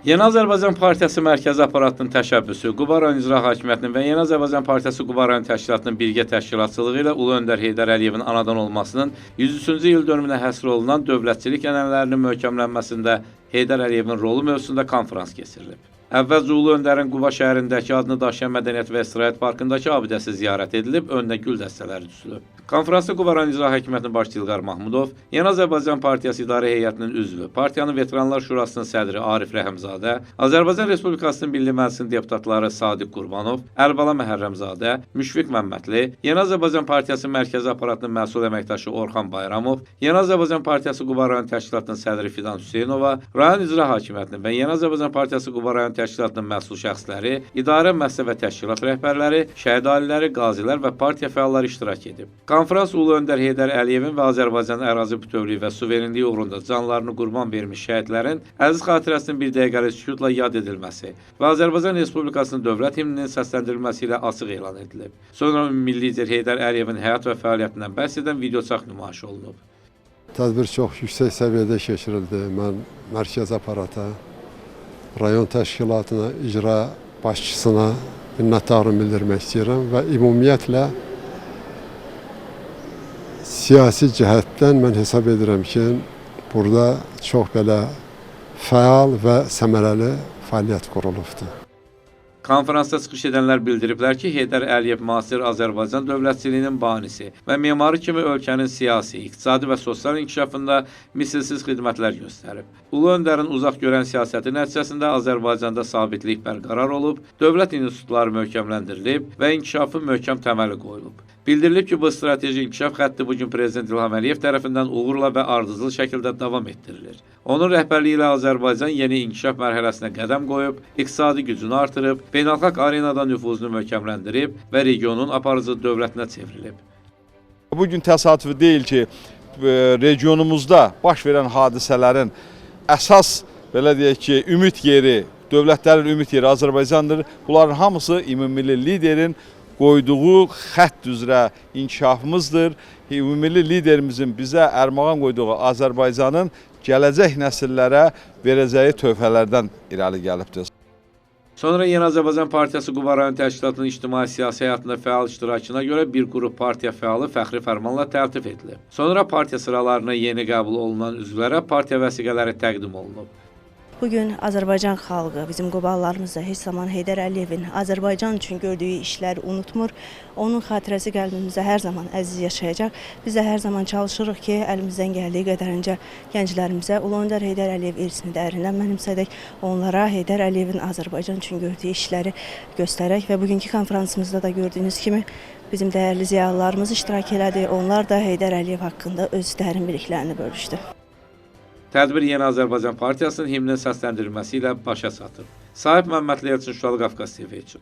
Yeni Azərbaycan Partiyası Mərkəzi Aparatının təşəbbüsü, Quba rayon İcra Hakimiyyətinin və Yeni Azərbaycan Partiyası Quba rayon təşkilatının birgə təşkilatçılığı ilə Ulu Öndər Heydər Əliyevin anadan olmasının 103-cü il dönümünə həsr olunan dövlətçilik ənənələrinin möhkəmlənməsində Heydər Əliyevin rolu mövzusunda konfrans keçirilib. Əvvəlcə Ulu Öndərin Quba şəhərindəki adını daşıyan Mədəniyyət və İstirahət Parkındakı abidəsi ziyarət edilib, önünə gül dəstələri düzülüb. Konfransda Quba rayon İcra Hakimiyyətinin başçısı İlqar Mahmudov, Yeni Azərbaycan Partiyası İdarə Heyətinin üzvü, partiyanın Veteranlar Şurasının sədri Arif Rəhimzadə, Azərbaycan Respublikasının Milli Məclisinin deputatları Sadiq Qurbanov, Əlibala Məhərrəmzadə, Müşfiq Məmmədli, Yeni Azərbaycan Partiyası Mərkəzi Aparatının məsul əməkdaşı Orxan Bayramov, Yeni Azərbaycan Partiyası Quba rayon təşkilatının sədri Fidan Hüseynova, rayon İcra Hakimiyyətinin və Yeni Azərbaycan Partiyası Quba rayon təşkilatının məsul şəxsləri, idarə, müəssisə və təşkilat rəhbərləri, şəhid aliləri, qazilər və partiya fəalları iştirak edib. Konfrans Ulu Öndər Heydər Əliyevin və Azərbaycan ərazi bütövlüyü və suverenliyi uğrunda canlarını qurban vermiş şəhidlərin əziz xatirəsinin bir dəqiqəlik sükutla yad edilməsi və Azərbaycan Respublikasının dövlət himninin səsləndirilməsi ilə açıq elan edilib. Sonra milli lider Heydər Əliyevin həyat və fəaliyyətindən bəhs edən videoçaq nümayiş olunub. Tədbir çox yüksək səviyyədə keçirildi. Mən mərkəz aparata, rayon təşkilatına, icra başçısına minnətdarlığımı bildirmək istəyirəm və ümumiyyətlə siyasi cəhətdən mən hesab edirəm ki, burada çox belə fəal və səmərəli fəaliyyət qurulubdur. Konferansda çıxış edənlər bildiriblər ki, Heydər Əliyev müasir Azərbaycan dövlətçiliyinin banisi və memarı kimi ölkənin siyasi, iqtisadi və sosial inkişafında misilsiz xidmətlər göstərib. Ulu Öndərin uzaq görən siyasəti nəticəsində Azərbaycanda sabitlik bərqərar olub, dövlət institutları möhkəmləndirilib və inkişafın möhkəm təməli qoyulub. Bildirilib ki, bu strateji inkişaf xətti bugün Prezident İlham Əliyev tərəfindən uğurla və ardıcıl şəkildə davam etdirilir. Onun rəhbərliyi ilə Azərbaycan yeni inkişaf mərhələsinə qədəm qoyub, iqtisadi gücünü artırıb, beynəlxalq arenada nüfuzunu möhkəmləndirib və regionun aparıcı dövlətinə çevrilib. Bugün təsadüfi deyil ki, regionumuzda baş verən hadisələrin əsas, belə deyək ki, ümid yeri, dövlətlərin ümid yeri Azərbaycandır. Bunların hamısı ümummilli liderin qoyduğu xətt üzrə inkişafımızdır. Ümummilli liderimizin bizə ərmağan qoyduğu Azərbaycanın gələcək nəsillərə verəcəyi töhfələrdən irəli gəlibdir. Sonra Yeni Azərbaycan Partiyası Quba rayon təşkilatının ictimai-siyasi həyatında fəal iştirakına görə bir qrup partiya fəalı fəxri fərmanla təltif edilib. Sonra partiya sıralarına yeni qəbul olunan üzvlərə partiya vəsiqələri təqdim olunub. Bugün Azərbaycan xalqı, bizim Qubalılarımız da heç zaman Heydər Əliyevin Azərbaycan üçün gördüyü işləri unutmur. Onun xatirəsi qəlbimizdə hər zaman əziz yaşayacaq. Biz də hər zaman çalışırıq ki, əlimizdən gəldiyi qədərincə gənclərimizə Ulu Öndər Heydər Əliyev irsini dərindən mənimsədək, onlara Heydər Əliyevin Azərbaycan üçün gördüyü işləri göstərək və bugünkü konferansımızda da gördüyünüz kimi bizim dəyərli ziyalılarımız iştirak elədi. Onlar da Heydər Əliyev haqqında öz dərin biliklərini bölüşdü. Tədbir Yeni Azərbaycan Partiyasının himnin səsləndirilməsi ilə başa çatıb. Sahib Məmmədli Elçin, Şuşalı Qafqaz TV üçün.